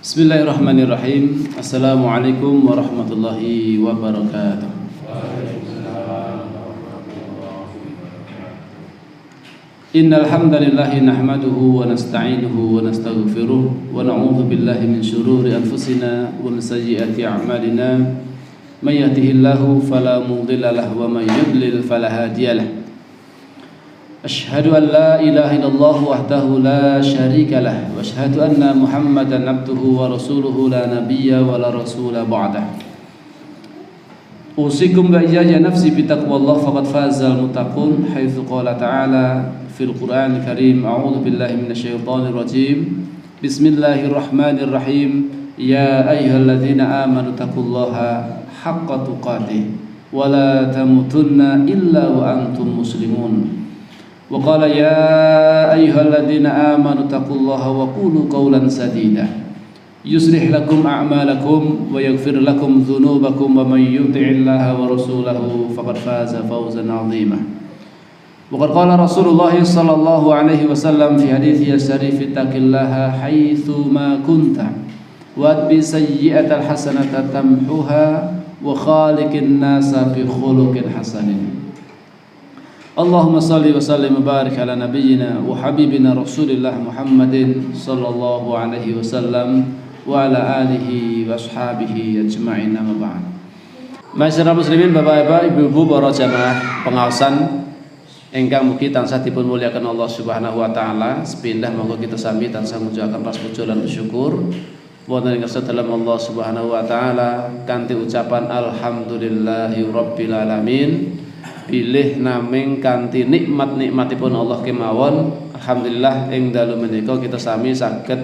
Bismillahirrahmanirrahim. Assalamualaikum warahmatullahi wabarakatuh. Innal hamdalillah nahmaduhu wa nasta'inuhu wa nastaghfiruh wa na'udzu billahi min shururi anfusina wa min sayyiati a'malina. May yahdihillahu fala mudilla lahu wa may yudlil fala hadiyalah. Ashhadu an la ilaha illallah wahdahu la syarika lah wa ashhadu anna Muhammadan abduhu wa rasuluhu la nabiyya wa la rasula ba'dah. Usikum wa iyaya nafsi bi taqwallah faqad fazal muttaqun haitsu qala ta'ala fil Qur'anil Karim a'udzu billahi minasyaitonir rajim. Bismillahirrahmanirrahim. Ya ayyuhalladzina amanu taqullaha haqqa tuqatih wa la tamutunna illa wa antum muslimun. Wa qala ya ayyuhalladzina amanu taqullaha wa qulu qawlan sadida yuslih lakum a'malakum wa yaghfir lakum dhunubakum wa may yuti'illaha wa rasulahu faqad faza fawzan 'azima. Wa qad qala Rasulullah sallallahu alaihi wasallam fi hadithi as-sarif taqillaha haitsu ma kunta wa atbi sayyi'atal hasanata tamhuha wa khaliqin nasa bi khuluqin hasanin. Allahumma salli wa sallim wa barik ala nabiyyina wa habibina Rasulillah Muhammadin sallallahu alaihi wasallam wa ala alihi wa ashabihi ajma'in, amma ba'd. Masyarakat muslimin, bapak-bapak, ibu-ibu, para jamaah pengawasan ingkang mugi tansah dipun muliakan Allah Subhanahu wa taala. Sepindah monggo kita sami tansah ngucapkan ras puji lan syukur wonten ing dalam Allah Subhanahu wa taala kanthi ucapan alhamdulillahi rabbil alamin. Pilih naming kanthi nikmat-nikmatipun Allah kemawon. Alhamdulillah ing dalu menika kita sami saged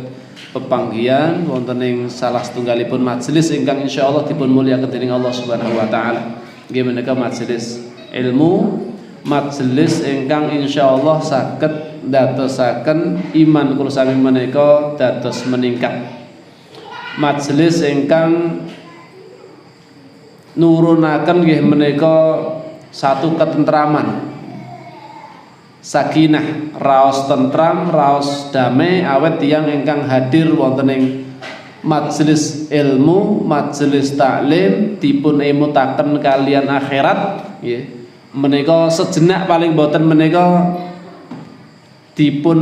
pepanggihan wonten ing salah setunggalipun majelis ingkang insyaallah dipun mulyakaken dening Allah Subhanahu wa taala. Nggih menika majelis ilmu, majelis ingkang insyaallah saged ndadosaken iman kula sami menika dados meningkat. Majelis ingkang nurunaken nggih menika satu ketentraman, sakinah, raos tentram, raos damai awet tiyang ingkang hadir wonten ing majelis ilmu, majelis taklim dipun emutaken kalian akhirat nggih. Menika sejenak paling boten menika dipun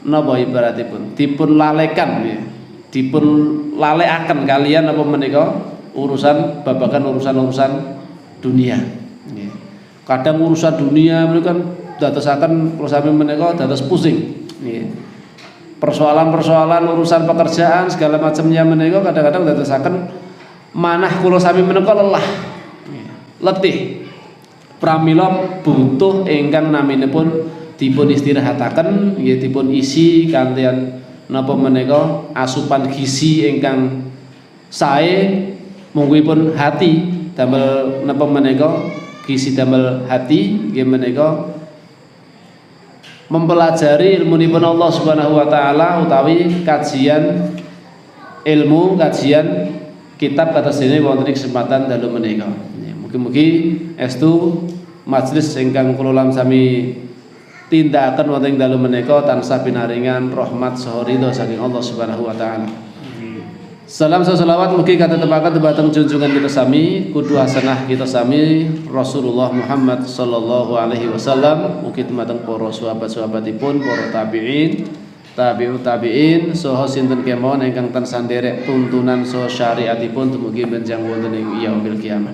napa ibaratipun dipun lalekan nggih. Dipun lalekaken kalian apa menika urusan babagan urusan-urusan dunia. Kadang urusan dunia mereka kan dadosaken kula sami menika dados pusing. Persoalan-persoalan urusan pekerjaan segala macamnya menika kadang-kadang dadosaken manah kula sami menika lelah. Letih. Pramila butuh ingkang naminipun dipun istirahataken, nggih dipun isi kanthi napa menika asupan gizi ingkang sae mungguipun hati damel napa menika gizi damel hati nggih menika mempelajari ilmunipun Allah Subhanahu wa taala utawi kajian ilmu, kajian kitab kados dene wonten ing kesempatan dalu menika. Mugi-mugi estu majelis ingkang kula sami tindakaken wonten ing dalu menika tansah pinaringan rahmat saha ridho saking Allah Subhanahu wa taala. Salam salawat mugi katetepaken dhumateng junjungan kita sami kudu hasanah kita sami Rasulullah Muhammad sallallahu alaihi wasallam, mugi dhumateng para sahabat-sahabatipun, para tabi'in, tabi'ut tabi'in saha sinten kemawon ingkang tansah nderek tuntunan saha syariatipun dumugi benjang wonten ing yaumil kiamah.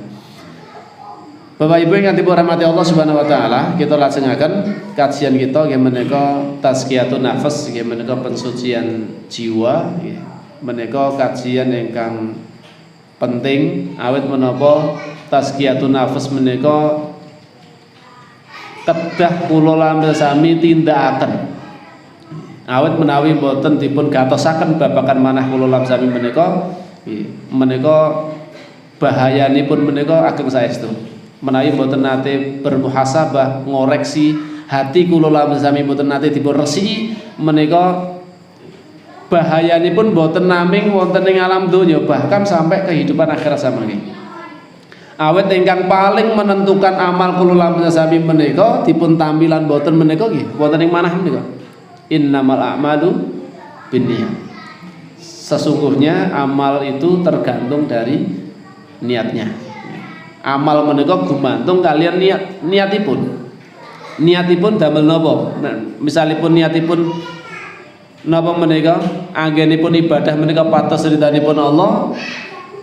Bapak Ibu ingkang dipun rahmati Allah Subhanahu wa taala, kita lajengaken kajian kita nggih menika tazkiyatun nafas, nggih menika pensucian jiwa nggih. Menika kajian ingkang penting awit menapa tazkiyatun nafas menika kedah kula sami tindakaken. Awit menawi boten dipun gatosaken babagan manah kula sami menika menika bahayanipun menika ageng saestu. Menawi boten nate bermuhasabah ngoreksi hati kula sami boten nate dipun resiki menika bahayanipun boten naming wonten ing alam donya bahkan sampai kehidupan akhirat samangke. Awet ingkang paling menentukan amal kula sami menika dipun tampilan boten menika nggih wonten ing manah menika. Innamal a'malu binniyat. sesungguhnya amal itu tergantung dari niatnya. Amal menika gumantung kalian niatipun damel napa. Nah, misalipun niatipun napa menika anggenipun ibadah menika patos ridhanipun Allah,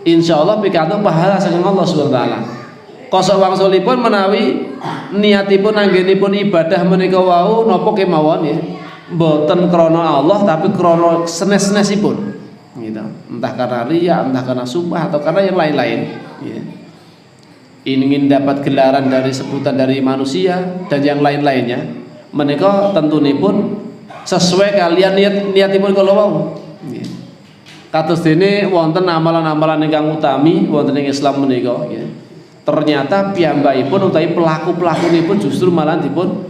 insyaallah pikantuk pahala saking Allah Subhanahu wa taala. Kosok wangsulipun menawi niatipun anggenipun ibadah menika wau napa kemawon ya. Mboten krana Allah tapi krana senes-senesipun. Gitu. Entah karena riya, entah karena sumpah atau karena yang lain-lain, ya. Ingin dapat gelaran dari sebutan dari manusia dan yang lain-lainnya, menika tentunipun sesuai kalian niatipun kala wau. Ya. Kados dene wonten amalan-amalan ingkang utami wonten ing Islam menika, ya. Ternyata piyambakipun utawi pelaku-pelakunipun justru malah dipun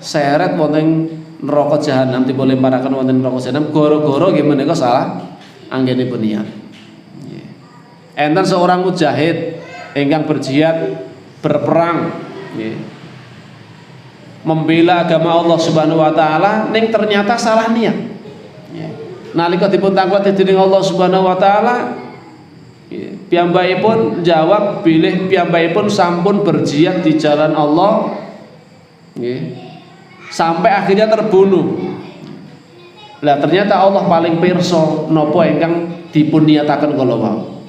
seret wonten neraka jahanam, dipun lemparaken wonten neraka jahanam gara-gara nggih menika salah anggenipun niat. Enten seorang mujahid ingkang berjihad berperang, membela agama Allah Subhanahu wa taala ning ternyata salah niat. Nalika dipun tanglet dening Allah Subhanahu wa taala, piyambakipun jawab bilih piyambakipun sampun berjihad di jalan Allah, sampai akhirnya terbunuh. Lah ternyata Allah paling pirsa napa ingkang dipun niyataken kala wau.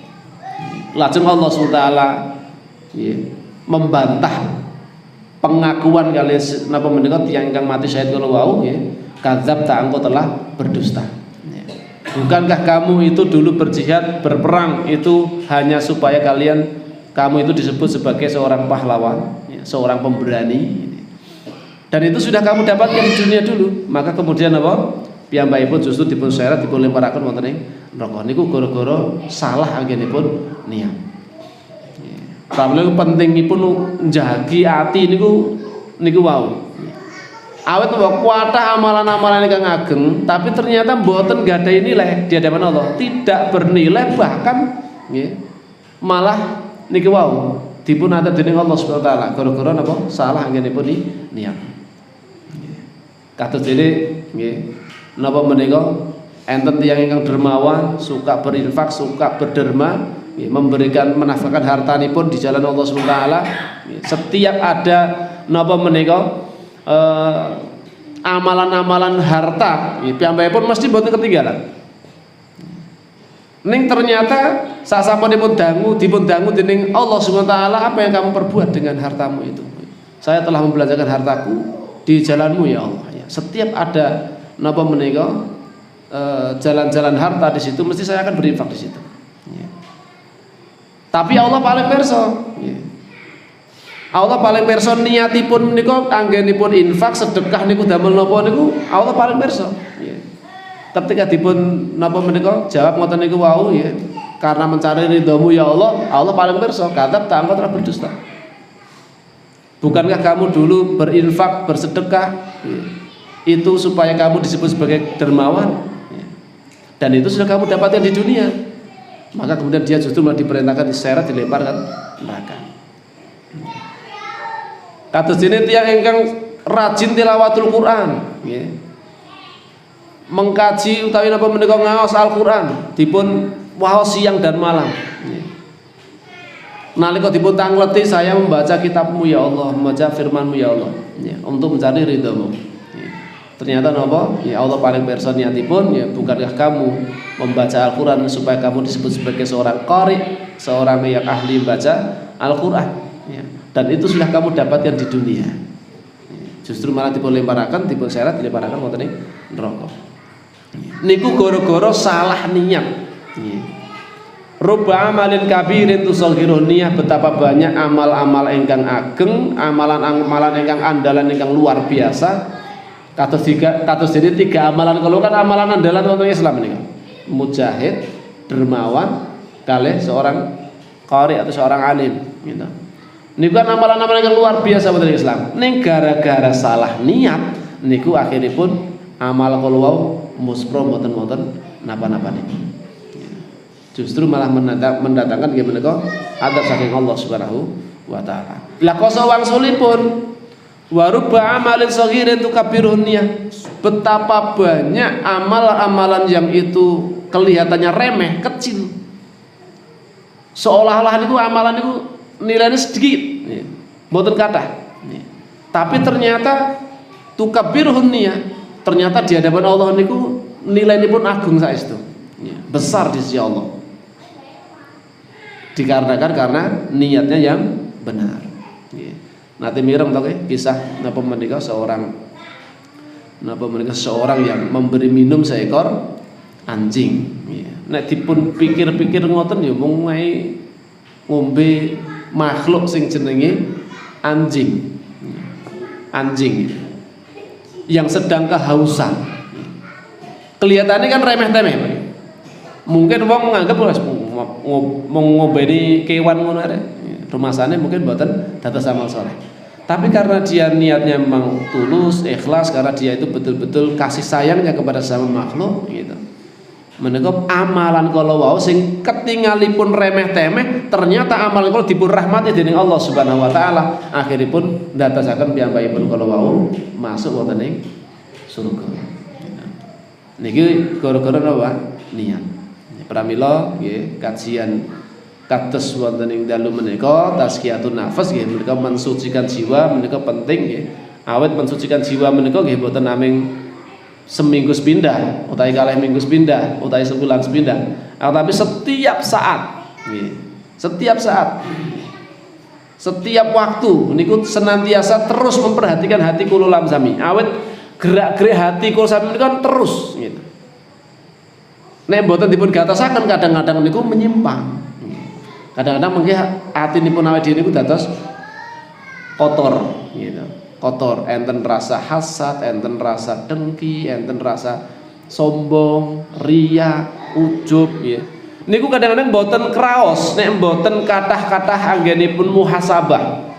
Lajeng Allah SWT membantah pengakuan kali napa menika tiyang ingkang mati syahid kala wau, kadzabta engkau telah berdusta. Bukankah kamu itu dulu berjihad berperang itu hanya supaya kamu itu disebut sebagai seorang pahlawan, seorang pemberani, dan itu sudah kamu dapatkan di dunia dulu, maka kemudian apa? Piyambakipun justru dipun seret dipun lemparaken wonten ing neraka niku gara-gara salah anggenipun niat. Pramila pentingipun njagi ati niku wau. Awet kuatah amalan-amalan ingkang ageng tapi ternyata mboten gadhahi nilai di hadapan Allah, tidak bernilai, bahkan malah niki wau dipun atur dening Allah Subhanahu wa taala gara-gara napa salah anggenipun niat. Kados dene nggih napa menika enten tiyang ingkang dermawan, suka berinfak, suka berderma, memberikan menafkahkan hartanipun di jalan Allah Subhanahu wa taala. Setiap ada napa menika amalan-amalan harta, piyambakipun mesti boten ketinggalan. Ning ternyata sasampunipun dipun dangu dening Allah Subhanahu wa taala, apa yang kamu perbuat dengan hartamu itu? Saya telah membelanjakan hartaku di jalanmu ya Allah. Setiap ada napa menika jalan-jalan harta di situ mesti saya akan berinfak di situ. Tapi Allah paling pirsa. Allah paling pirsa niatipun menika anggenipun infak sedekah niku damel napa niku Allah paling pirsa. Ketika dipun napa menika jawab ngoten niku wau karena mencari ridhamu ya Allah, Allah paling pirsa, kadzab engkau telah berdusta. Bukankah kamu dulu berinfak, bersedekah itu supaya kamu disebut sebagai dermawan, dan itu sudah kamu dapatkan di dunia, maka kemudian dia justru malah diperintahkan diseret, dilemparkan neraka. Kados dene tiyang ingkang rajin tilawatul Quran, mengkaji utawi napa menika ngaos Al-Qur'an, dipun waos siang dan malam. Nalika dipun tangleti saya membaca kitabmu ya Allah, membaca firmanmu ya Allah, untuk mencari ridhamu. Ternyata napa? Ya Allah paling pirsa niatipun, bukankah kamu membaca Al-Qur'an supaya kamu disebut sebagai seorang qari, seorang yang ahli baca Al-Qur'an, dan itu sudah kamu dapatkan di dunia. Justru malah dipun lemparaken, dipun seret, dilemparaken wonten ing neraka. Niku gara-gara salah niat. Rubba amalin kabirin tusaghiru niyah, betapa banyak amal-amal ingkang ageng, amalan-amalan ingkang andalan ingkang luar biasa. Kados jadi 3 amalan kalau kan amalan andalan wonten Islam menika. Mujahid, dermawan, kalih seorang qari atau seorang alim gitu. Niku kan amalan-amalan yang luar biasa wonten Islam. Ning gara-gara salah niat niku akhiripun amal kula wau muspro mboten napa-napa niku. Justru malah mendatangkan menika adab saking Allah Subhanahu wa taala. Lah koso wangsulipun Wa rubba amalin saghirin tukabbiruhun niyah. Betapa banyak amalan-amalan yang itu kelihatannya remeh, kecil. Seolah-olah itu amalan itu nilainya sedikit, mboten kathah. Tapi ternyata tukabbiruhun niyah, ternyata di hadapan Allah niku nilainya pun agung saestu. Besar di sisi Allah. Dikarenakan karena niatnya yang benar. Nanti mireng to kisah napa menika seorang yang memberi minum seekor anjing. Nek dipun pikir-pikir ngoten ya mung ngombe makhluk sing jenenge anjing. Anjing yang sedang kehausan. Kelihatannya kan remeh-temeh. Mungkin wong menganggap mau ngombeni kewan ngono ae. Rumasane mungkin mboten dados amal saleh. Tapi karena dia niatnya memang tulus, ikhlas, karena dia itu betul-betul kasih sayangnya kepada sama makhluk gitu. Menika amalan kala wau sing ketingalipun remeh-temeh, ternyata amalan kala dipun rahmati dening Allah Subhanahu wa taala. Akhiripun ndadosaken piyambakipun kala wau masuk wonten ing surga. Niki gara-gara napa? Niat. Pramila nggih kajian kados wonten ing dalu menika tazkiyatun nafas nggih menika mensucikan jiwa menika penting nggih. Awet mensucikan jiwa menika nggih boten namung seminggu sepindah utawi kalih minggu sepindah utawi sebulan sepindah. Tapi setiap saat nggih. Setiap saat. Setiap waktu niku senantiasa terus memperhatikan hati kula lam sami. Awet gerak-gerik hati kula sami menika terus gitu. Nek mboten dipun gatosaken kadang-kadang niku menyimpang. Kadang-kadang mungkin hati nipun awake dhewe niku dados kotor gitu. Kotor, enten rasa hasad, enten rasa dengki, enten rasa sombong, riya, ujub ya. Niku kadang-kadang mboten kraos, nek mboten kathah-kathah anggenipun muhasabah.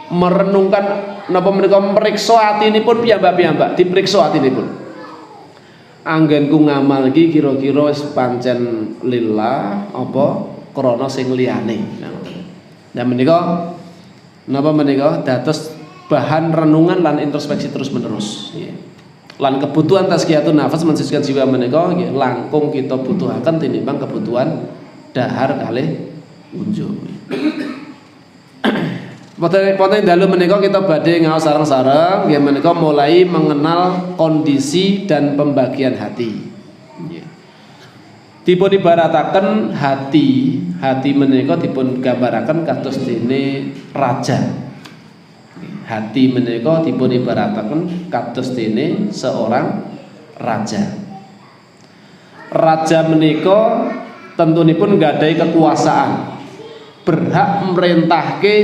Merenungkan napa menika mriksa atinipun piyambak-piyambak, dipriksa atinipun. Anggenku ngamal iki kira-kira wis pancen lillah apa krana sing liyane. Nah menika napa menika dados bahan renungan lan introspeksi terus-menerus nggih. Lan kebutuhan tazkiyatun nafas mensucikan jiwa menika nggih langkung kita butuhaken tinimbang kebutuhan dahar kalih unjuk. Poten dalu menika kita badhe ngaos sareng-sareng nggih menika mulai mengenal kondisi dan pembagian hati. Nggih. Dipun ibarataken hati menika dipun gambaraken kados dene raja. Hati menika dipun ibarataken kados dene seorang raja. Raja menika tentunipun nggadahi kekuasaan, berhak merintahke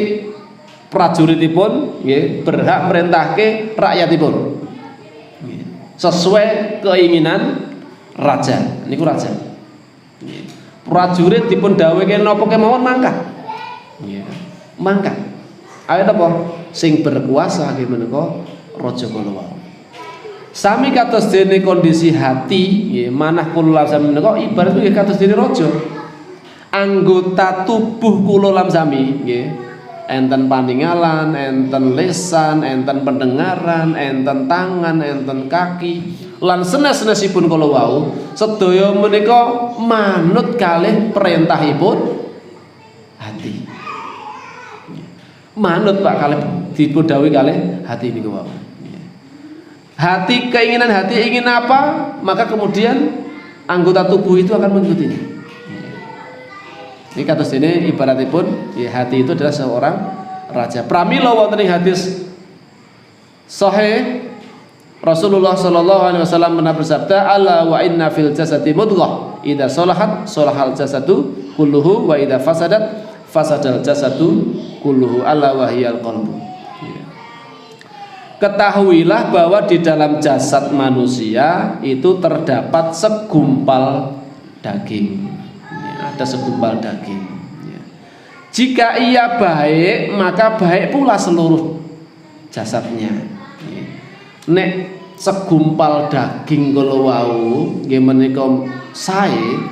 prajuritipun nggih, berhak merintahke rakyatipun. Sesuai keinginan raja. Niku raja. Nggih. Prajurit dipun dawuhke napa kemawon mangkat. Nggih. Mangkat. Ayat apa? Sing berkuasa nggih menika raja kala wau. Sami kados dene kondisi hati nggih, manah kula sami menika ibarat nggih kados dene raja. Anggota tubuh kula lam sami nggih. Enten paningalan, enten lisan, enten pendengaran, enten tangan, enten kaki, lan senes-senesipun kala wau sedaya menika manut kalih perintahipun hati. Manut Pak kalih dipun dawuhi kalih hati niku wau. Hati keinginan hati ingin apa, maka kemudian anggota tubuh itu akan mengikutinya. Ini kados dene ibaratipun ya, hati itu adalah seorang raja. Pramila wonten ing hadis sahih Rasulullah sallallahu alaihi wasallam pernah bersabda, "Ala wa inna fil jasadi mudghah, idza salahat salahal jasadu kulluhu wa idza fasadat fasadal jasadu kulluhu, ala wa hiyal qalbu." Ketahuilah bahwa di dalam jasad manusia itu terdapat segumpal daging. Ada segumpal daging. Jika ia baik, maka baik pula seluruh jasadnya. Nek segumpal daging kala wau nggih menika sae,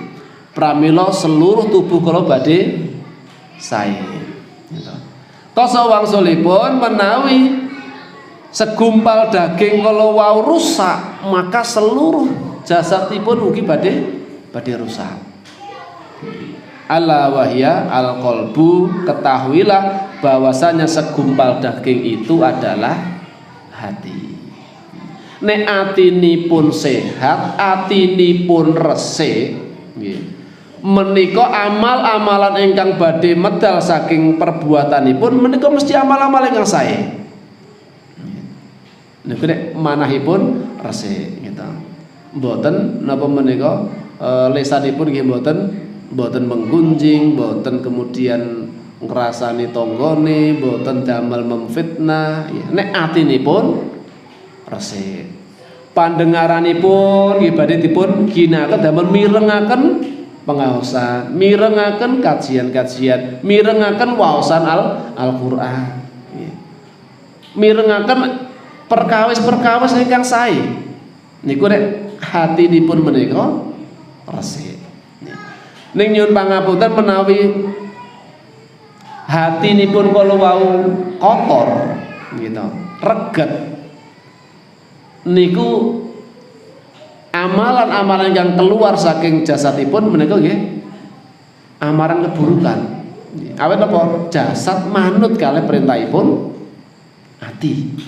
pramila seluruh tubuh kala badhe sae. Koso wangsulipun menawi segumpal daging kalau wau rusak, maka seluruh jasadipun ugi badhe rusak. Ala wahya al qalbu, ketahuilah bahwasanya segumpal daging itu adalah hati. Nek atinipun sehat, atinipun resik, nggih. Menika amal-amalan ingkang badhe medal saking perbuatanipun menika mesti amal-amal ingkang sae. Niku nek manahipun resik gitu. Mboten napa menika lesanipun nggih mboten menggunjing, mboten kemudian ngrasani tanggane, mboten damel memfitnah, ya. Nek atinipun resik. Pandengaranipun nggih badhe dipun ginakaken damel mirengaken pengaosan, mirengaken kajian-kajian, mirengaken waosan Al-Qur'an. Nggih. Mirengaken perkawis-perkawis ingkang sae. Niku nek hatinipun menika resik. Ning nyuwun pangapunten menawi hatinipun kala wau kotor gitu, reget, niku amalan-amalan yang keluar saking jasadipun menika nggih amaran keburukan. Awet napa? Jasad manut kalih perintahipun ati.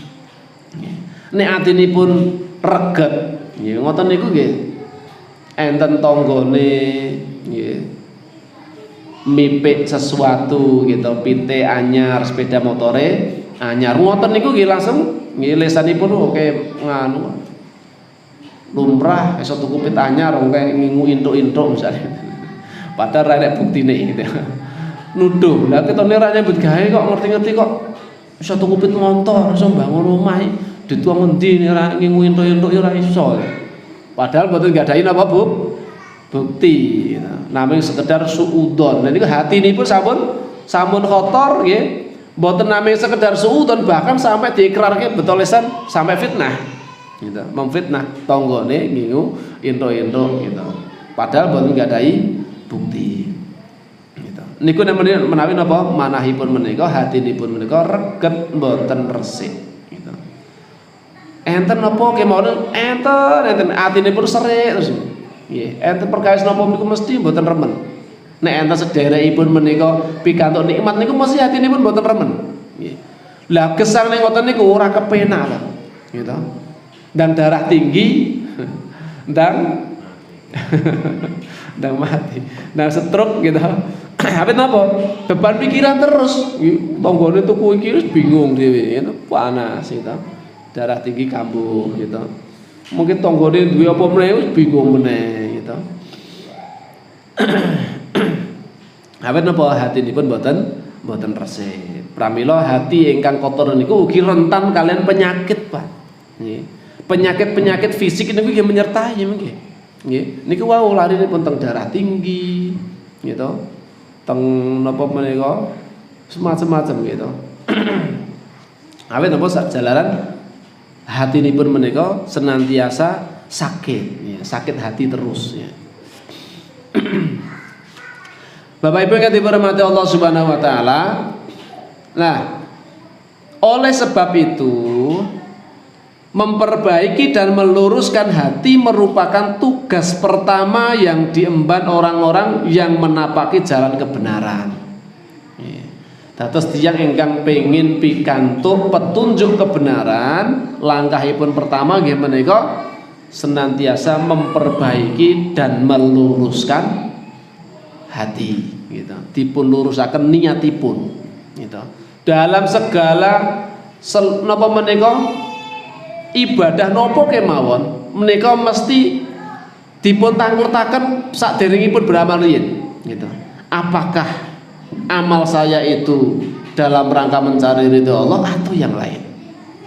Nek atinipun reget, nggih ngoten niku nggih enten tanggane nggih mipik sesuatu gitu, pite anyar, sepeda motore anyar, ngoten niku nggih langsung nggih lesanipun oke nganu lumrah iso tuku pit anyar oke ngingu intuk-intuk misalnya. Padahal ra nek buktine gitu. Nuduh, lah ketone ra nyambut gawe kok ngerti-ngerti kok iso tuku pit montor, iso bangun omah. Dituang ngendi ora ngingu intuk-intuk ya ora iso. Padahal mboten nggadahi napa bukti gitu. Namanya sekedar suudon. Nah niku hatinipun sampun kotor nggih. Mboten namanya sekedar suudon, bahkan sampai diikrarke betul lesan sampai fitnah. Gitu. Memfitnah tanggane ngingu intuk-intuk gitu. Padahal mboten nggadahi bukti. Gitu. Niku menawi napa manahipun menika, hatinipun menika reget mboten resik. Enten napa kemawon enten atinipun serik terus. Nggih, enten perkawis napa niku mesti mboten remen. Nek enten sederekipun menika pikantuk nikmat niku mesti atinipun mboten remen. Nggih. Lah gesang ning ngoten niku ora kepenak lah. Gitu. Dan darah tinggi dan mati. Dan stroke gitu. Apa napa? Beban pikiran terus. Tanggane tuku iki wis bingung dhewe, gitu. Panas gitu. Darah tinggi kambuh gitu. Mungkin tanggane duwe apa meneh wis bingung meneh gitu. Awet napa hatinipun mboten resik. Pramila hati ingkang kotor niku ugi rentan kalian penyakit, Pak. Nggih. Penyakit-penyakit fisik niku nggih menyertai nggih. Nggih. Niku wau larinipun teng darah tinggi gitu. Teng napa menika semacam-macam gitu. Awet napa jalaran hatinipun menika senantiasa sakit, ya, sakit hati terus ya. Bapak Ibu yang dirahmati Allah Subhanahu wa taala. Nah, oleh sebab itu memperbaiki dan meluruskan hati merupakan tugas pertama yang diemban orang-orang yang menapaki jalan kebenaran. Dados tiyang ingkang pengin pikantuk petunjuk kebenaran, langkahipun pertama nggih menika senantiasa memperbaiki dan meluruskan hati gitu. Dipun lurusaken niatipun gitu. Dalam segala napa menika ibadah napa kemawon menika mesti dipun tangkletaken saderengipun beramal riyin gitu. Apakah amal saya itu dalam rangka mencari ridho Allah atau yang lain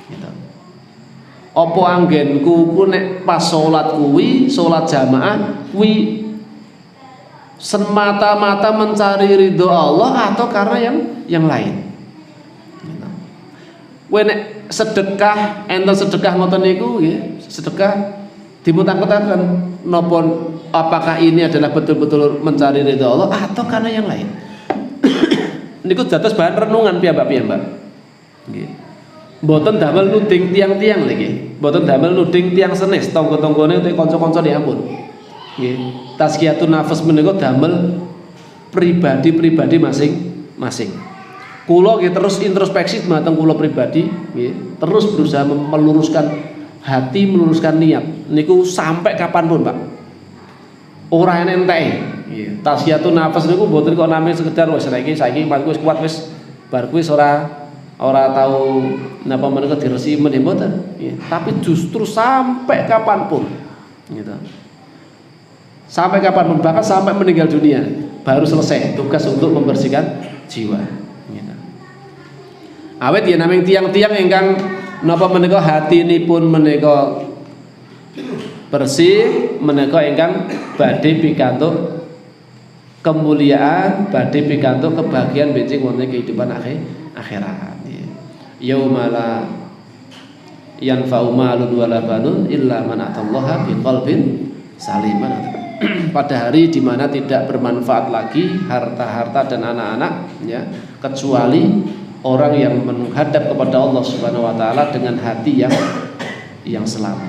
gitu. Apa anggenku ku nek pas salat kuwi, salat jamaah kuwi semata-mata mencari ridho Allah atau karena yang lain gitu. Kowe nek sedekah, enten sedekah ngoten niku nggih, sedekah dimutangketaken napa apakah ini adalah betul-betul mencari ridho Allah atau karena yang lain. Niku dados bahan renungan piyambak-piyambak. Nggih. Mboten damel nuding tiang-tiang nggih. Mboten damel nuding tiang senes, tangga-tanggane utawa kanca-kanca ampun. Nggih. Tazkiyatun nafas menika damel pribadi-pribadi masing-masing. Kula nggih terus introspeksi dhumateng kula pribadi nggih, terus berusaha meluruskan hati, meluruskan niat. Niku sampai kapanpun, Pak. Ora entek. Nggih. Tazkiyatun nafas niku mboten kok namanya sekedar wis saiki wis kuat wis bar kuwi ora tahu napa menika diresi men mboten. Nggih. Tapi justru sampai kapanpun. Gitu. Sampai kapanpun, bahkan sampai meninggal dunia baru selesai tugas untuk membersihkan jiwa. Awet ya naming tiang-tiang ingkang napa menika hatinipun menika bersih, menika ingkang badhe pikantuk kemuliaan, badhe pikantuk kebahagiaan benjing wonten kehidupan akhirat. Yaumala yanfa'u malun wala banun illa man atallaha biqalbin salim. Pada hari di mana tidak bermanfaat lagi harta-harta dan anak-anak ya, kecuali orang yang menghadap kepada Allah Subhanahu wa taala dengan hati yang selamat.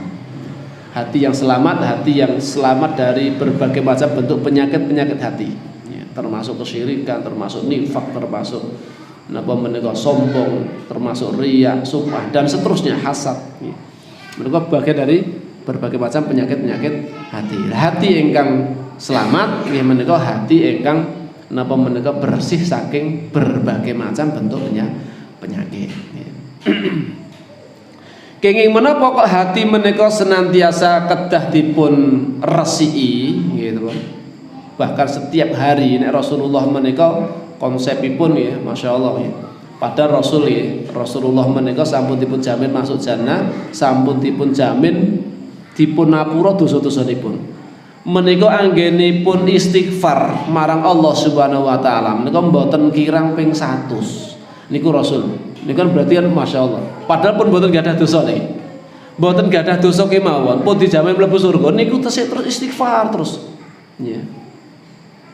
Hati yang selamat, hati yang selamat dari berbagai macam bentuk penyakit-penyakit hati. Ya, termasuk kesyirikan, termasuk nifak, termasuk napa menika sombong, termasuk riya, sum'ah dan seterusnya, hasad. Ya. Mereka bagian dari berbagai macam penyakit-penyakit hati. Hati ingkang selamat nggih menika hati ingkang napa menika bersih saking berbagai macam bentuk penyakit. Kenging menapa kok hati menika senantiasa kedah dipun resiki gitu. Bahkan setiap hari nek Rasulullah menika konsepipun ya, masyaallah ya. Padahal Rasulullah menika sampun dipun jamin masuk jannah, sampun dipun jamin dipun ngapura dosa-dosanipun. Menika anggenipun istighfar marang Allah Subhanahu wa taala menika mboten kirang ping 100. Niku Rasul. Niku kan berarti kan masyaallah. Padahal pun mboten gadah dosa niki. Mboten gadah dosa kemawon, pun dijamin mlebu surga niku terus istighfar terus. Ya.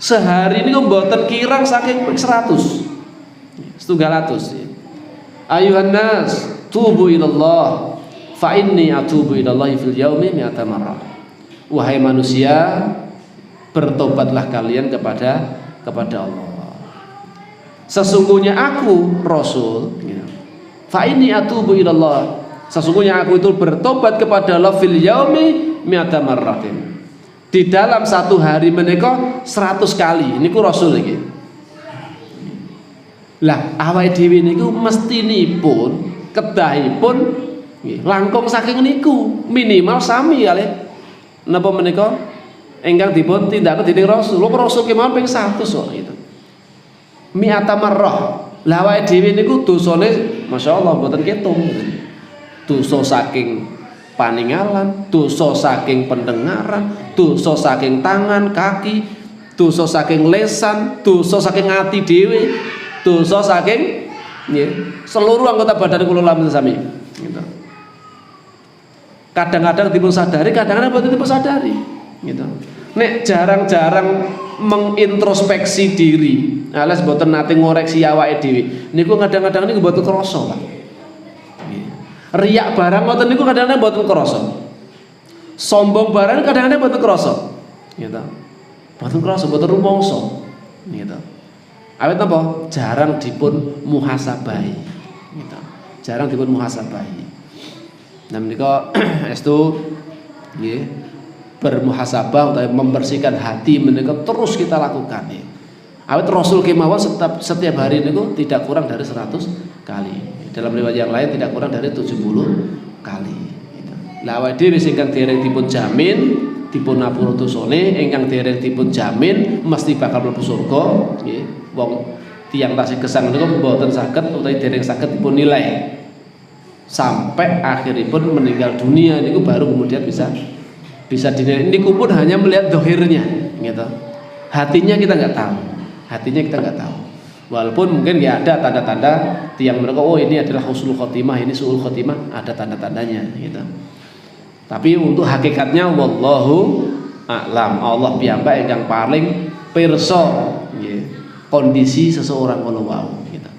Sehari niku mboten kirang saking ping 100. 100 ya. Ayuhan nas tubu ilallah fa inni atubu ilallahi fil yaumi mi'ata marrah. Wahai manusia, bertobatlah kalian kepada Allah. Sesungguhnya aku Rasul, fa inni atubu ilallah. Sesungguhnya aku itu bertobat kepada Allah fil yaumi mi'ata marratin. Di dalam satu hari menika 100 kali. Niku Rasul iki. Lah awake dhewe niku mestinipun kedahipun langkung saking niku minimal sami kalih napa menika ingkang dipun tindak dening Rasul. Rasul kemawon ping 100 kok gitu. Mi'ata marrah. Lah awake dhewe niku dosane masyaallah mboten ketung. Dosa saking paningalan, dosa saking pendengaran, dosa saking tangan, kaki, dosa saking lesan, dosa saking ati dhewe, dosa saking seluruh anggota badan kula lamun sami gitu. Kadang-kadang dipun sadari, kadang-kadang mboten dipun sadari gitu. Nek jarang-jarang mengintrospeksi diri, alias mboten nate ngoreksi awake dhewe, niku kadang-kadang niku mboten krasa, Pak. Riak barang ngoten niku kadang-kadang mboten krasa. Sombong barang kadang-kadang mboten krasa. Gitu. Mboten krasa, mboten rumangsa. Gitu. Awet napa? Jarang dipun muhasabahi. Gitu. Jarang dipun muhasabahi. Nah menika estu nggih bermuhasabah utawa membersihkan hati menika terus kita lakukan ya. Awet Rasul kemawon setiap hari niku tidak kurang dari 100 kali. Dalam riwayat yang lain tidak kurang dari 70 kali gitu. Lah awake dhewe sing kang dereng dipun jamin dipun ngapura dosane, ingkang dereng dipun jamin mesti bakal mlebu surga nggih. Wong tiyang tasih gesang niku mboten saged utawa dereng saged dipun nilai sampai akhiripun meninggal dunia niku baru kemudian bisa dinilai. Niku pun hanya melihat dohirnya gitu. Hatinya kita nggak tahu. Walaupun mungkin ya ada tanda-tanda tiang mereka, oh ini adalah husnul khotimah, ini su'ul khotimah, ada tanda-tandanya gitu. Tapi untuk hakikatnya wallahu a'lam, Allah piyambak yang paling pirsa kondisi seseorang kalau wau gitu.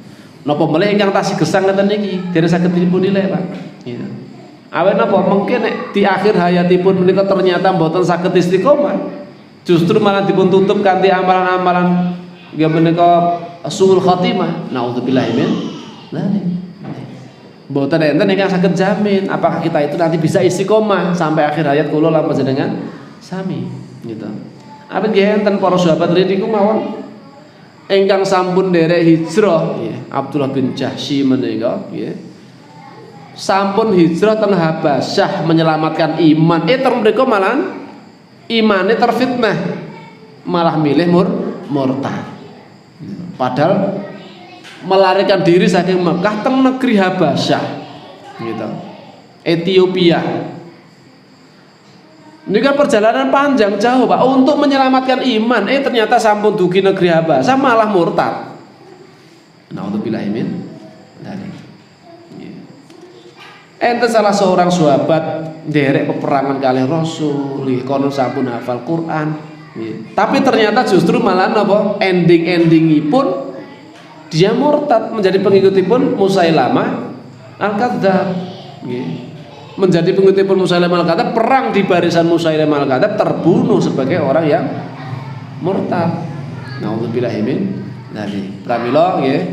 Napa melih ingkang tasih gesang ngeten niki dereng saged dipunilai Pak. Gitu. Awet napa mungkin nek di akhir hayatipun menika ternyata mboten saged istiqomah. Justru malah dipun tutup kanthi amalan-amalan nggih menika suul khatimah. Nauzubillahi min dzalik. Mboten enten ingkang saged jamin apakah kita itu nanti bisa istiqomah sampai akhir hayat kula lan panjenengan sami gitu. Apa nggih enten para sahabat niku mawon ingkang sampun derek hijrah nggih. Abdullah bin Jahsy menika nggih. Sampun hijrah teng Habasyah menyelamatkan iman. Mriku malah imane terfitnah. Malah milih murtad. Padahal melarikan diri saking Mekah teng negeri Habasyah. Gitu. Ethiopia. Ini kan perjalanan panjang jauh Pak untuk menyelamatkan iman. Ternyata sampun dugi negeri Habasyah malah murtad. Nauzubillahi min dzalik. Ente salah seorang sahabat derek peperangan kalih Rasul, konon sampun hafal Quran. Tapi ternyata justru malah napa ending-endingipun dia murtad menjadi pengikutipun Musailamah Al-Kadzdzab. Menjadi pengikutipun Musailamah Al-Kadzdzab, perang di barisan Musailamah Al-Kadzdzab, terbunuh sebagai orang yang murtad. Nauzubillahi min dzalik. Pramila nggih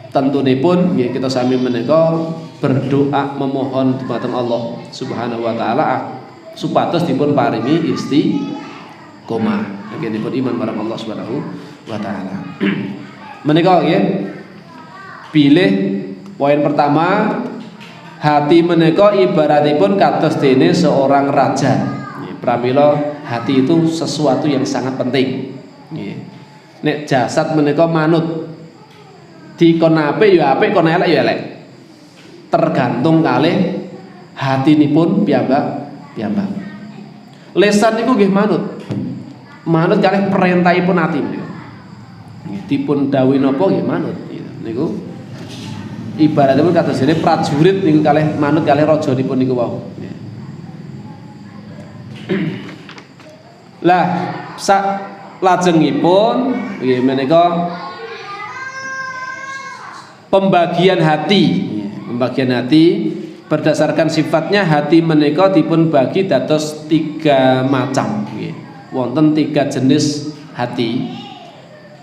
tentunipun nggih kita sami menika berdoa memohon dumateng Allah Subhanahu wa taala supados dipun paringi istiqomah. Nggih dipun iman marang Allah Subhanahu wa taala. Menika nggih pilih poin pertama, hati menika ibaratipun kados dene seorang raja. Pramila hati itu sesuatu yang sangat penting. Nek jasad menika manut dikon apik ya apik, kon elek ya elek. Tergantung kalih hatinipun piyambak. Lesan niku nggih manut kalih perintahipun ati niku. Dipun dawuhi napa nggih manut niku. Ibaratipun kados dene prajurit niku kalih manut kalih rajanipun niku wau. Lah sak lajengipun nggih menika pembagian hati berdasarkan sifatnya hati menika dipun bagi dados 3 macam nggih. Wonten 3 jenis hati.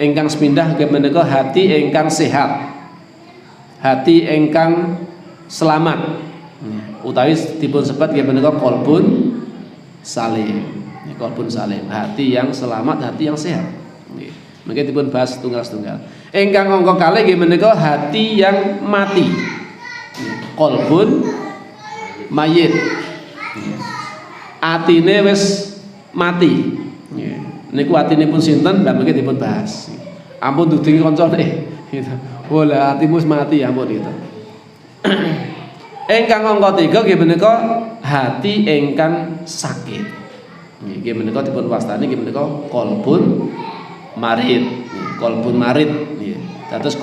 Ingkang sepindah nggih menika hati ingkang sehat. Hati ingkang selamat. Utawi dipun sebat nggih menika qalbun salim. Qalbun salim, hati yang selamat, hati yang sehat. Nggih. Mengke dipun bahas tunggal-tunggal. Ingkang angka kalih nggih menika hati yang mati. Qalbun mayit. Atine wis mati. Niku atinipun sinten? Lah mengke dipun bahas. Ampun duding kancane gitu. Oh lah atimu wis mati ampun gitu. Ingkang angka 3 nggih menika hati ingkang sakit. Nggih menika dipun wastani nggih menika qalbun marid. Qalbun marid nggih. Dados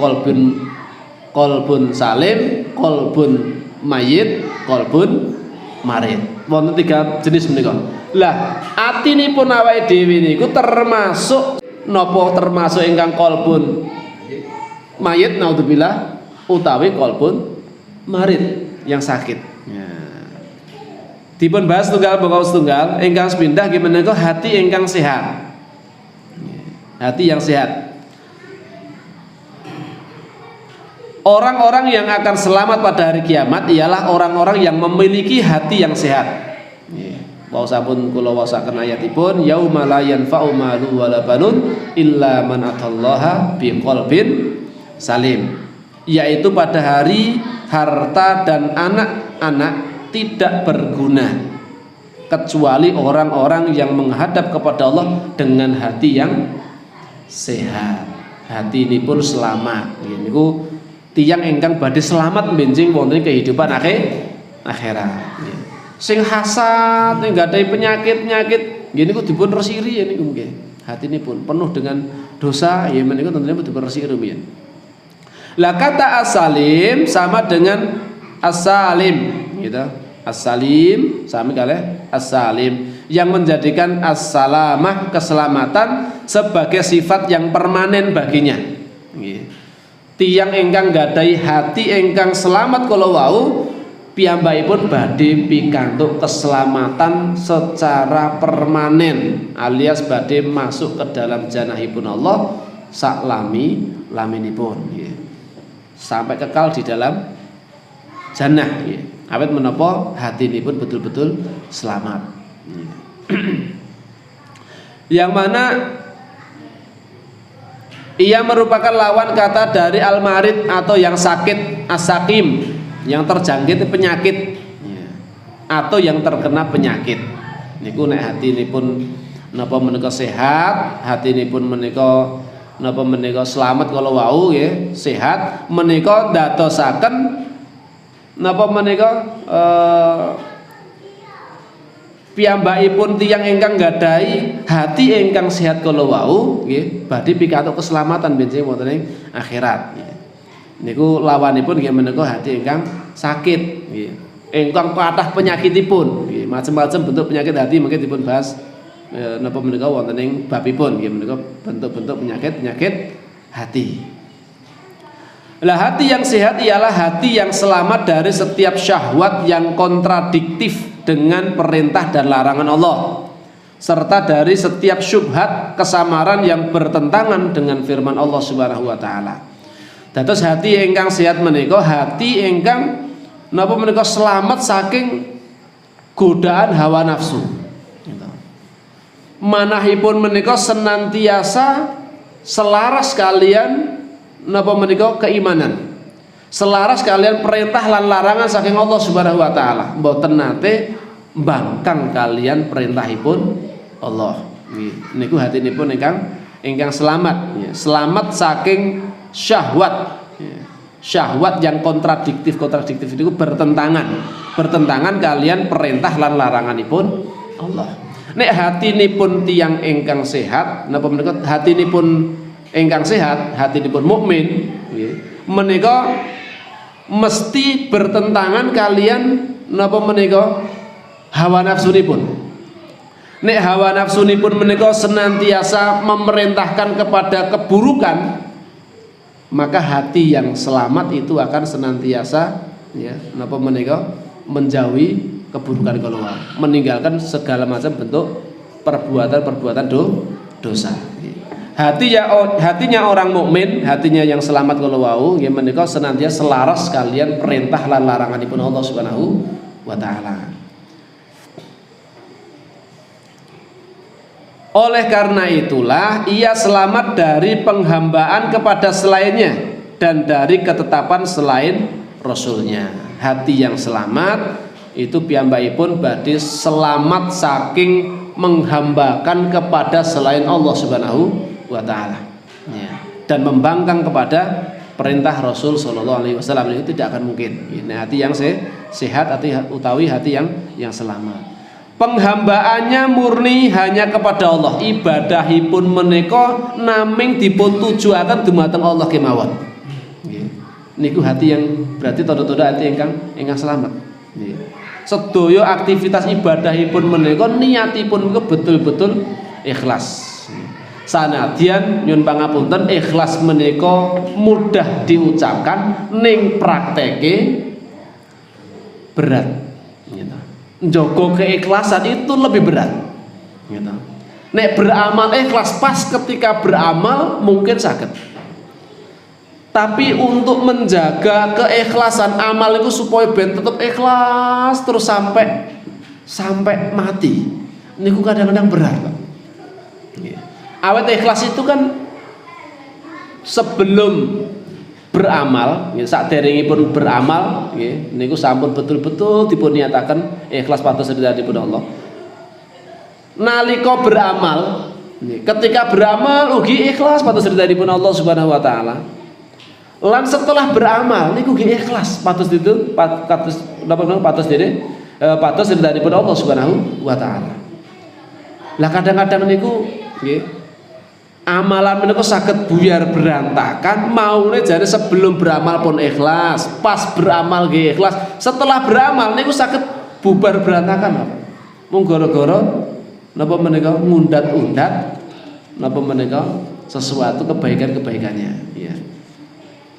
qalbun salim, qalbun mayit, qalbun marid. Wonten 3 jenis menika. Lah, atinipun awake dhewe niku termasuk napa termasuk ingkang qalbun mayit naudzubillah utawi qalbun marid yang sakit. Ya. Dipun bahas tunggal bangka setunggal ingkang sepindah nggih menika hati ingkang sehat. Hati yang sehat. Orang-orang yang akan selamat pada hari kiamat ialah orang-orang yang memiliki hati yang sehat. Wa sampun kula wasaken ayatipun yauma la yanfa'u malu wala banun illa man atallaha biqalbin salim. Yaitu pada hari harta dan anak-anak tidak berguna kecuali orang-orang yang menghadap kepada Allah dengan hati yang sehat. Hati ini pun selamat. Niku tiyang ingkang badhe selamat benjing wonten kehidupan akhirat. Sing hasad nggadahi penyakit-penyakit nggih niku dipun resiri niku nggih. Hatinipun penuh dengan dosa ya menika tentunya dipun resiri rumiyin. Lah kata as-salim sama dengan as-salim gitu. As-salim sama kalih as-salim yang menjadikan as-salamah keselamatan sebagai sifat yang permanen baginya. tiyang ingkang gadai hati ingkang selamat kala wau piyambakipun badhe pikantuk keselamatan secara permanen alias badhe masuk ke dalam janahipun Allah sak laminipun nggih. Sampai kekal di dalam jannah nggih. Awit menapa hatinipun betul-betul selamat. Yang mana ia merupakan lawan kata dari al-marid atau yang sakit, as-sakim, yang terjangkit penyakit atau yang terkena penyakit. Niku nek hatinipun napa menika sehat, hatinipun menika napa menika selamat kala wau nggih, sehat menika dadosaken napa menika piyambakipun tiyang ingkang gadahi hati ingkang sehat kala wau nggih badhe pikantuk keselamatan benjing wonten ing akhirat nggih. Niku lawanipun nggih menika hati ingkang sakit nggih. Ingkang kathah penyakitipun nggih, macam-macam bentuk penyakit hati mungkin dipun bahas napa menika wonten ing babipun nggih menika bentuk-bentuk penyakit hati. Lah hati yang sehat ialah hati yang selamat dari setiap syahwat yang kontradiktif dengan perintah dan larangan Allah, serta dari setiap syubhat kesamaran yang bertentangan dengan firman Allah Subhanahu wa taala. Dados hati ingkang sehat menika hati ingkang napa menika selamat saking godaan hawa nafsu. Manahipun menika senantiasa selaras kalian napa menika keimanan, selaras kalian perintah lan larangan saking Allah Subhanahu wa taala, mboten nate mbangkang kalian perintahipun Allah. Niku hatinipun ingkang selamat, selamat saking syahwat. Syahwat yang kontradiktif itu bertentangan kalian perintah lan laranganipun Allah. Nek hatinipun tiyang ingkang sehat napa menika hatinipun ingkang sehat, hatinipun mukmin menika mesti bertentangan kalian napa menika hawa nafsunipun. Nek hawa nafsunipun menika senantiasa memerintahkan kepada keburukan, maka hati yang selamat itu akan senantiasa napa menika menjauhi keburukan keluar, meninggalkan segala macam bentuk perbuatan dosa. Hatinya orang mukmin, hatinya yang selamat kalau wau nggih menika senantiasa selaras kalian perintah lan laranganipun Allah Subhanahu wa taala. Oleh karena itulah ia selamat dari penghambaan kepada selainnya dan dari ketetapan selain Rasulnya. Hati yang selamat itu piyambakipun badhe selamat saking menghambakan kepada selain Allah Subhanahu wa taala dan membangkang kepada perintah Rasul sallallahu alaihi wasallam. Itu tidak akan mungkin. Hati yang sehat, hati yang selamat. Penghambaannya murni hanya kepada Allah. Ibadahipun menika naming dipun tujuaken dumateng Allah kemawon. Niku hati yang berarti tanda-tanda hati ingkang selamat. Sedaya aktivitas ibadahipun menika niatipun betul-betul ikhlas. Sanadyan nyun pangapunten ikhlas menika mudah diucapkan ning prakteke berat gitu. Njogo keikhlasan itu lebih berat gitu. Nek beramal ikhlas pas ketika beramal mungkin sakit, tapi untuk menjaga keikhlasan amal itu supaya ben tetap ikhlas terus sampai mati niku kadang-kadang berat, Pak. Awet ikhlas itu kan sebelum beramal, saderengipun beramal, niku sampun betul-betul dipun niataken ikhlas pados ridhanipun Allah. Nalika beramal, ketika beramal ugi ikhlas pados ridhanipun Allah Subhanahu wa taala. Lan setelah beramal niku ugi ikhlas pados itu pados ridhanipun Allah Subhanahu wa taala. Lah kadang-kadang niku nggih amalan menika saged buyar berantakan, maune jare sebelum beramal pun ikhlas, pas beramal nggih ikhlas, setelah beramal niku saged bubar berantakan apa? Mung gara-gara napa menika ngundat-undat napa menika sesuatu kebaikan-kebaikannya ya.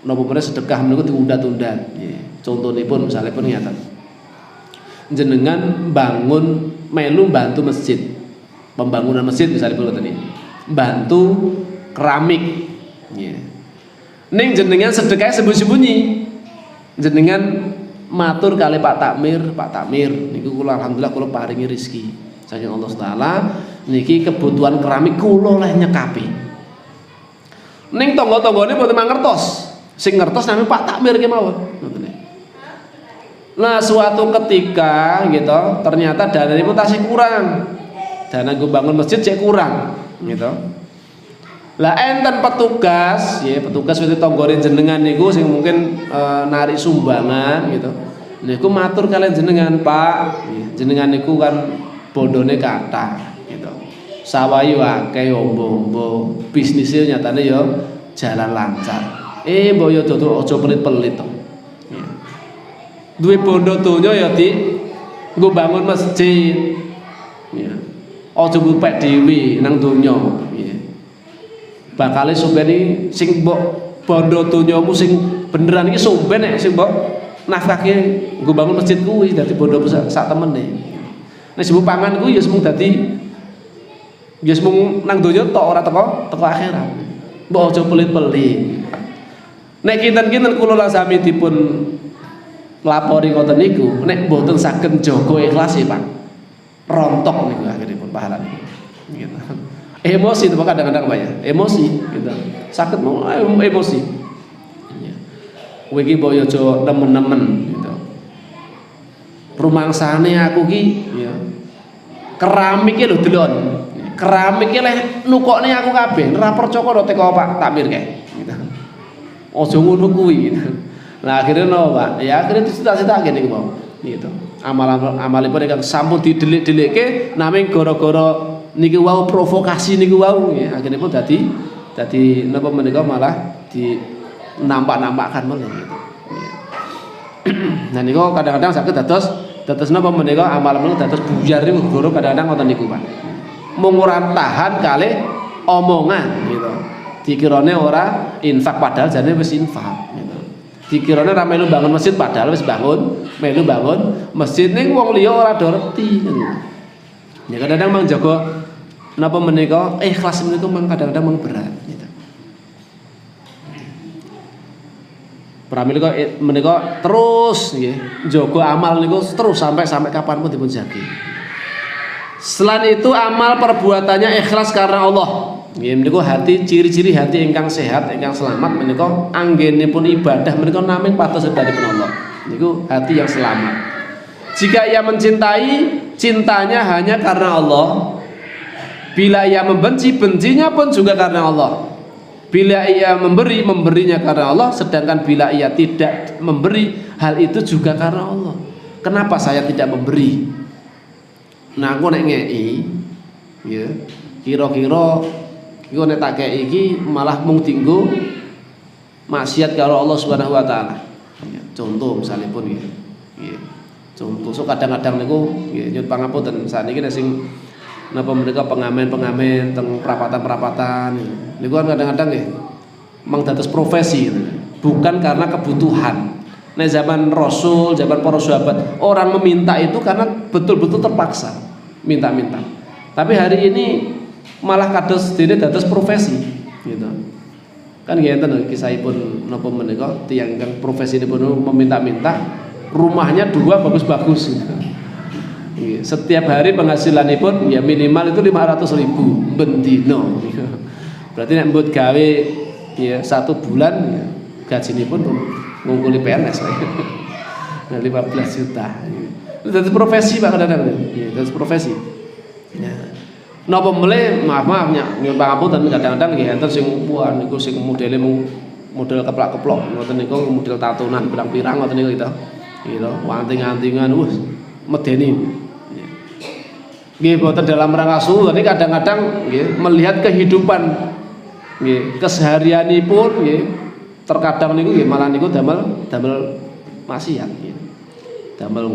napa meneh sedekah menika diunda-tunda. Nggih. Contonipun misalipun ngeten. Jenengan bangun melu bantu masjid. Pembangunan masjid misalipun ngoten iki. Bantu keramik. Nggih. Ning jenengan sedekah sembunyi-sembunyi. Jenengan matur kali Pak Takmir niku kula alhamdulillah kula paringi rezeki saking Allah Taala niki kebutuhan keramik kula oleh nyekapi. Ning tangga-tanggane mboten mangertos. Sing ngertos namanya Pak Takmir ki mawon. Nah, suatu ketika gitu, ternyata dananipun tasih kurang. Dana nggo bangun masjid cek kurang gitu. Lah enten petugas, ya petugas wis tanggane jenengan niku sing mungkin narik sumbangan gitu. Niku matur kalian jenengan, Pak. Jenengan niku kan bondone kathah gitu. Sawayu akeh ombo-ombo, bisnisnya nyatane ya jalan lancar. Mbok yo aja pelit-pelit to. Duwe bondo donya ya nggo bangun masjid. Ya. Aja ngupek dhewe nang donya. Bakale sumpeni sing mbok bondo donyamu sing beneran iki sumpen nek sing mbok nafkahke nggo bangun masjid kuwi dadi bondo sak temene. Nek sebut pangan kuwi ya semung dadi ya semung nang donya tok ora teko akhirat. Mbok aja pelit-pelit. Nek kinten-kinten kula lan sami dipun lapori ngoten niku, nek mboten saged jaga ikhlas Pak. Rontok niku akhiripun pahala niku. Gitu. Emosi itu kadang-kadang Pak ya, emosi gitu. Sakit mau emosi. Kowe iki mbok yo aja nemen-nemen gitu. Rumangsane aku ki ya. Keramik lho delon. Keramik ki leh nukokne aku kabeh, ora percaya karo teko Pak Takmir kae. Gitu. Aja ngono kuwi gitu. Nah akhirnya no Pak, ya akhirnya dicita-citake niku mau. Gitu. Amalipun ingkang sampun didelik-delikke namung gara-gara niki wau provokasi niku wau nggih akhirnya pun dadi napa menika malah di nampak-nampakkan meneh gitu. Nah niku kadang-kadang saged dados napa menika amal menika dados buyar niku guru kadang-kadang ngoten niku Pak. Mung ora tahan kalih omongan gitu. Dikirane ora infak padahal jane wis infak gitu. Dikirane ora melu bangun masjid padahal wis melu bangun masjid ning wong liya ora do reti gitu. Ya kadang-kadang mang jaga napa menika ikhlas menika mang kadang-kadang mang berat gitu. Pramila menika terus nggih jaga amal niku terus sampai kapanpun dipun jagi. Selain itu amal perbuatannya ikhlas karena Allah. Nggih menika hati ciri-ciri hati ingkang sehat, ingkang selamat menika anggenipun ibadah menika namung patos sedheripun Allah. Niku hati yang selamat. Jika ia mencintai, cintanya hanya karena Allah. Bila ia membenci, bencinya pun juga karena Allah. Bila ia memberi, memberinya karena Allah. Sedangkan bila ia tidak memberi, hal itu juga karena Allah. Kenapa saya tidak memberi? Nah aku nek ngei, ya, kira-kira iku nek tak kei iki malah mung tinggu maksiat karo Allah Subhanahu wa taala. Ya, contoh misalipun nggih. Nggih. Contoh so kadang-kadang niku nggih nyuwun pangapunten saniki nek sing napa mereka pengamen-pengamen teng perapatan-perapatan niku kan kadang-kadang nggih mang dados profesi gitu. Bukan karena kebutuhan. Nek zaman Rasul, zaman para sahabat orang meminta itu karena betul-betul terpaksa minta-minta. Tapi hari ini malah kados dene dados profesi gitu. Kan nggih enten kisahipun napa menika tiyang kang profesinipun meminta-minta rumahnya 2 bagus-bagus gitu. Setiap hari penghasilanipun ya minimal itu 500.000 bendino. Berarti nek mbut gawe ya 1 bulan ya gajinipun ngungkuli PNS. Nah 15 juta. Itu dari profesi Pak kadang-kadang. Ya, dari profesi. Ya. Napa mele maaf nyuwun pangapunten kadang-kadang nggih enten sing wah niku sing modele model keplak-keplok ngoten niku model tatonan pirang-pirang ngoten niku gitu. Gitu, wanting-antingan medeni. Nggih boten dalam rangka suhu, ini kadang-kadang nggih melihat kehidupan nggih keseharianipun nggih terkadang niku nggih malah niku damel maksiat nggih. Damel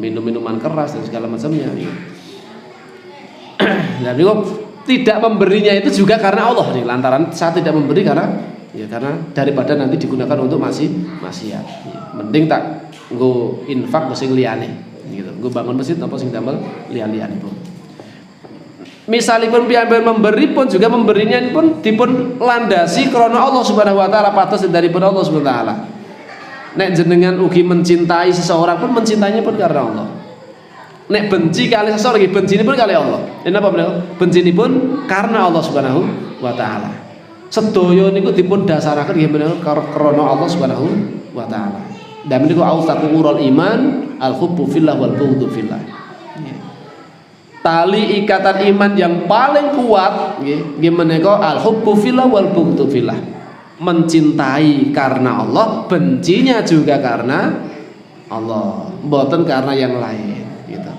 minum-minuman keras dan segala macamnya nggih. Dan niku tidak memberinya itu juga karena Allah nih, lantaran saya tidak memberi karena Ya karena daripada nanti digunakan untuk maksiat. Ya, mending tak nggo infak sing liyane gitu. Nggo bangun masjid apa sing damel liyan-liyanipun. Misalipun piyambak memberi pun juga memberinya pun dipun landasi krana Allah Subhanahu wa taala, patos daripun Allah Subhanahu wa taala. Nek jenengan ugi mencintai seseorang pun mencintainya pun karena Allah. Nek benci kali seseorang iki bencine pun kali Allah. Napa menika? Bencine pun karena Allah Subhanahu wa taala. Sedaya niku dipun dasaraken nggih menika krana Allah Subhanahu wa taala. Dan menika autaqurul iman al-hubbu fillah wal bughdhu fillah. Tali ikatan iman yang paling kuat nggih menika al-hubbu fillah wal bughdhu fillah. Mencintai karena Allah, bencinya juga karena Allah, mboten karena yang lain gitu.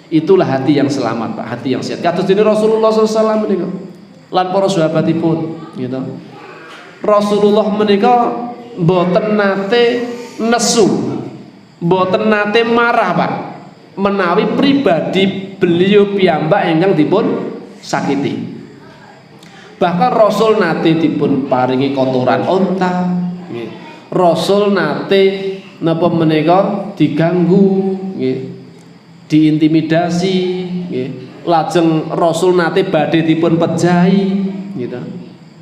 Itulah hati yang selamat, Pak, hati yang sehat. Kados dene Rasulullah sallallahu alaihi wasallam menika lan para sahabatipun gitu. Rasulullah menika mboten nate nesu, mboten nate marah, Pak, menawi pribadi beliau piyambak ingkang dipun sakiti. Bahkan Rasul nate dipun paringi kotoran onta, Rasul nate napa menika diganggu, diintimidasi, lajeng Rasul nate badhe dipun pejahi, gitu.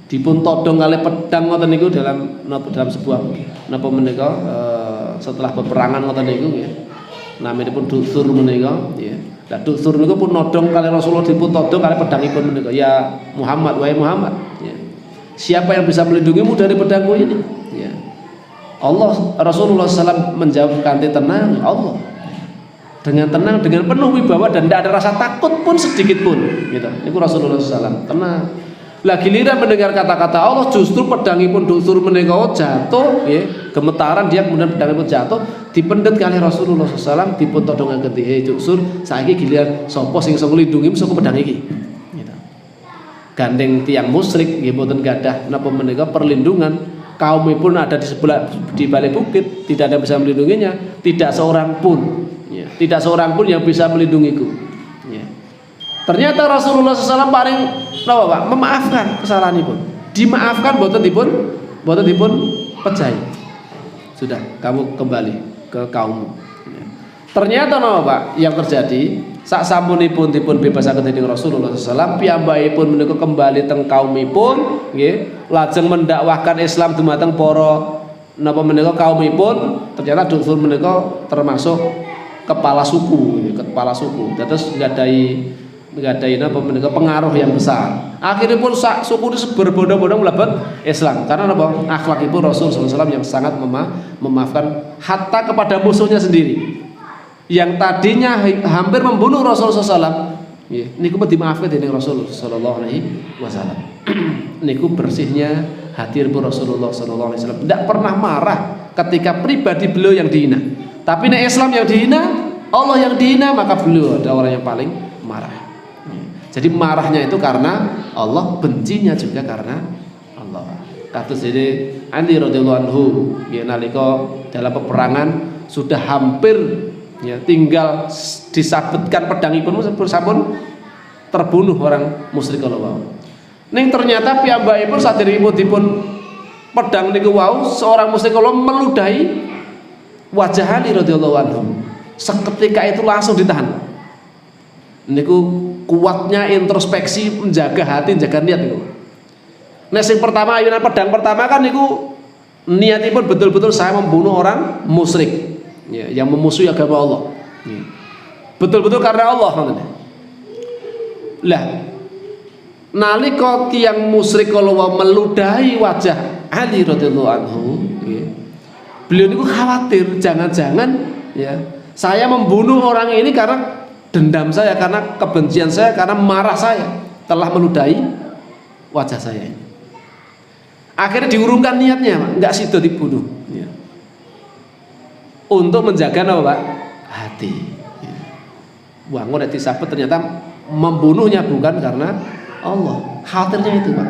Dipun todong kalih pedang ngoten niku dalam sebuah napa menika setelah peperangan ngoten niku nggih. Naminipun Dutsur menika, nggih. Lah Dutsur niku pun nodong kalih Rasulullah dipun todong kalih pedangipun menika. Ya Muhammad, wahai Muhammad, ya. Siapa yang bisa melindungimu dari pedangku ini? Ya. Allah Rasulullah SAW menjawab kanthi tenang, Allah. Dengan tenang, dengan penuh wibawa dan tidak ada rasa takut pun sedikit pun, gitu. Niku Rasulullah SAW tenang. Lah giliran mendengar kata-kata Allah, justru pedangipun Dutsur menika jatuh, ya, gemetaran dia kemudian pedangipun jatuh, dipendet kali Rasulullah SAW dipun todongaken he Dutsur, saiki giliran sapa sing iso nglindungi saka pedang iki. Gitu. Gandeng tiang musyrik nggih mboten gadah napa menika perlindungan, kaumipun ada di sebelah di balik bukit, tidak ada yang bisa melindunginya, tidak seorang pun, ya, tidak seorang pun yang bisa melindungiku. Ya. Ternyata Rasulullah SAW paling napa Pak? Memaafkan kesalahanipun. Dimaafkan boten dipun pejahi. Sudah, kamu kembali ke kaummu. Ya. Ternyata napa Pak? Yang terjadi sak sampunipun dipun bebasaken dening Rasulullah SAW, piyambakipun menika kembali teng kaumipun, nggih, lajeng mendakwahkan Islam dumateng para napa menika kaumipun. Ternyata Dutsur menika termasuk kepala suku, kepala suku. Terus nggadahi napa menika pengaruh yang besar. Akhirnya pun sak suku itu berbondong-bondong mlebet Islam. Karena napa? Akhlakipun Rasul sallallahu alaihi wasallam yang sangat memaafkan hatta kepada musuhnya sendiri. Yang tadinya hampir membunuh Rasul sallallahu alaihi wasallam, nggih, niku dimaafkan dening Rasul sallallahu alaihi wasallam. Niku bersihnya hati Rasulullah sallallahu alaihi wasallam. Tidak pernah marah ketika pribadi beliau yang dihina. Tapi nek Islam yang dihina, Allah yang dihina, maka beliau ada orang yang paling marah. Jadi marahnya itu karena Allah, bencinya juga karena Allah. Kados dene Ali radhiyallahu anhu, ya, nalika dalam peperangan sudah hampir, ya, tinggal disabetkan pedangipun sampun terbunuh orang musyrik kalau wau. Ning ternyata piyambakipun saderengipun dipun pedang niku wau, seorang musyrik kalau meludahi wajah Ali radhiyallahu anhu. Seketika itu langsung ditahan. Niku kuatnya introspeksi, menjaga hati, menjaga niat niku. Nah, sing pertama ayunan pedang pertama kan niku niatipun betul-betul saya membunuh orang musyrik, ya, yang memusuhi agama Allah. Ya. Betul-betul karena Allah, ngoten. Lah, nalika tiyang musyrik kalau meludahi wajah Ali radhiyallahu anhu, ya, beliau niku khawatir jangan-jangan, ya, saya membunuh orang ini karena dendam saya, karena kebencian saya, karena marah saya telah meludahi wajah saya ini. Akhirnya diurungkan niatnya, enggak sido dibunuh, ya. Untuk menjaga apa Pak? Hati. Ya. Wah, ngono disabet ternyata membunuhnya bukan karena Allah, khawatirnya itu Pak.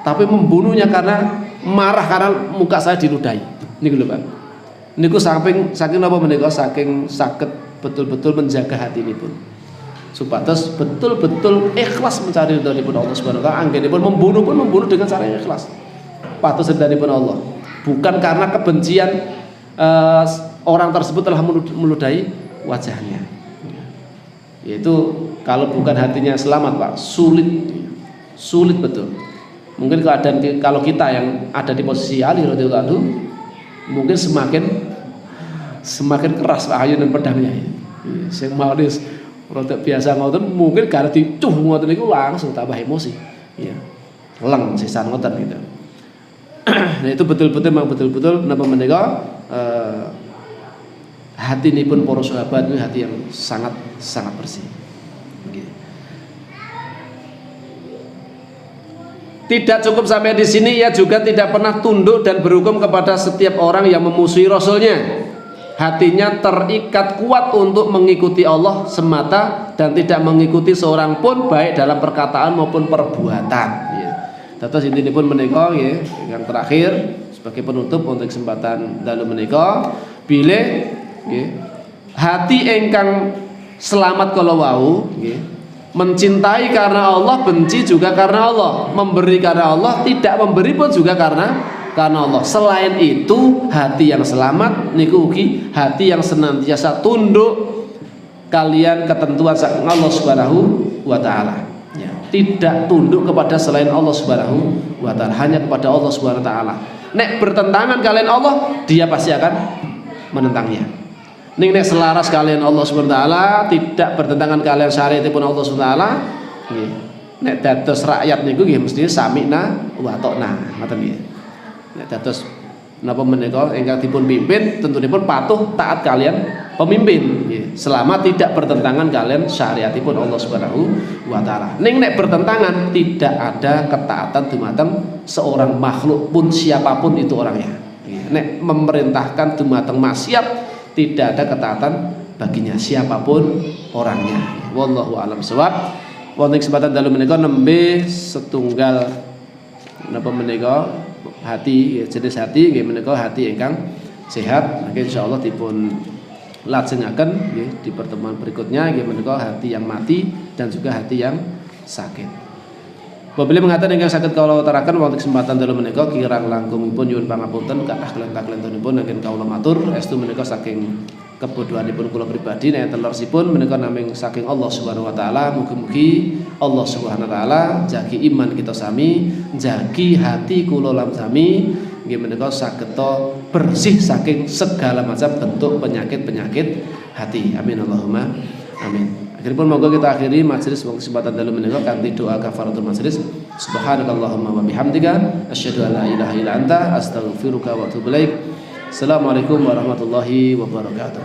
Tapi membunuhnya karena marah karena muka saya diludahi. Niku lho Pak. Niku saking apa menika saking saged betul-betul menjaga hati ini pun, supados betul-betul ikhlas mencari ridho Allah Subhanahu wa taala. Anggenipun membunuh pun membunuh dengan cara yang ikhlas. patus ridhanipun Allah, bukan karena kebencian orang tersebut telah meludahi wajahnya. Yaitu kalau bukan hatinya selamat Pak, sulit betul. Mungkin kalau kita yang ada di posisi Ali radhiyallahu anhu, mungkin semakin keras ayunan pedangnya. Sing manis rada biasa ngoten mungkin gara dicuh ngoten niku langsung tambah emosi. Ya. Leng sisan ngoten gitu. Nah itu betul-betul napa menika hati ini pun para sahabat itu hati yang sangat bersih. Begitu. Tidak cukup sampai di sini, ia juga tidak pernah tunduk dan berhukum kepada setiap orang yang memusuhi Rasulnya. Hatinya terikat kuat untuk mengikuti Allah semata dan tidak mengikuti seorang pun baik dalam perkataan maupun perbuatan. Ya. Terus intinya pun menika ya, yang terakhir sebagai penutup untuk kesempatan dalu menika bilih ya, hati engkang selamat kalau wau ya, mencintai karena Allah, benci juga karena Allah, memberi karena Allah, tidak memberi pun juga karena Allah. Selain itu hati yang selamat niku ugi hati yang senantiasa tunduk kalian ketentuan saking Allah Subhanahu wa taala. Ya, tidak tunduk kepada selain Allah Subhanahu wa taala, hanya kepada Allah Subhanahu wa taala. Nek bertentangan kalian Allah, dia pasti akan menentangnya. Nek selaras kalian Allah Subhanahu wa taala, tidak bertentangan kalian syariatipun Allah Subhanahu wa taala, nggih. Nek dados rakyat niku nggih mesti sami'na wa ta'na, ngoten nggih. Nek dados napa menika ingkang dipun pimpin tentunipun patuh taat kalian pemimpin nggih, selama tidak bertentangan kalian syariatipun Allah Subhanahu wa taala. Nek bertentangan tidak ada ketaatan dumateng seorang makhluk pun siapapun itu orangnya. Nek memerintahkan dumateng maksiat tidak ada ketaatan baginya siapapun orangnya. Wallahu a'lam bishawab. Wonten kesempatan dalu menika nembe setunggal napa menika hati jenis hati nggih menika hati ingkang sehat. Maka insyaallah dipun lajengaken nggih di pertemuan berikutnya nggih menika hati yang mati dan juga hati yang sakit. Beliau mengatakan ingkang saged kawula utaraken wonten kesempatan dalu menika kirang langkungipun nyuwun pangapunten kathah kelentah-kelentunipun anggen kawula matur estu menika saking kebodohanipun kula pribadi nek telorsipun menika naming saking Allah Subhanahu wa taala. Mugi-mugi Allah Subhanahu wa taala jagi iman kita sami, jagi hati kula lan sami nggih menika sageta bersih saking segala macam bentuk penyakit-penyakit hati. Amin Allahumma amin. Akhiripun monggo kita akhiri majelis kesempatan dalu menika kanthi doa kafaratul majelis. Subhanakallahumma wa bihamdika asyhadu an la ilaha illa anta astaghfiruka wa atubu ilaik. Assalamualaikum warahmatullahi wabarakatuh.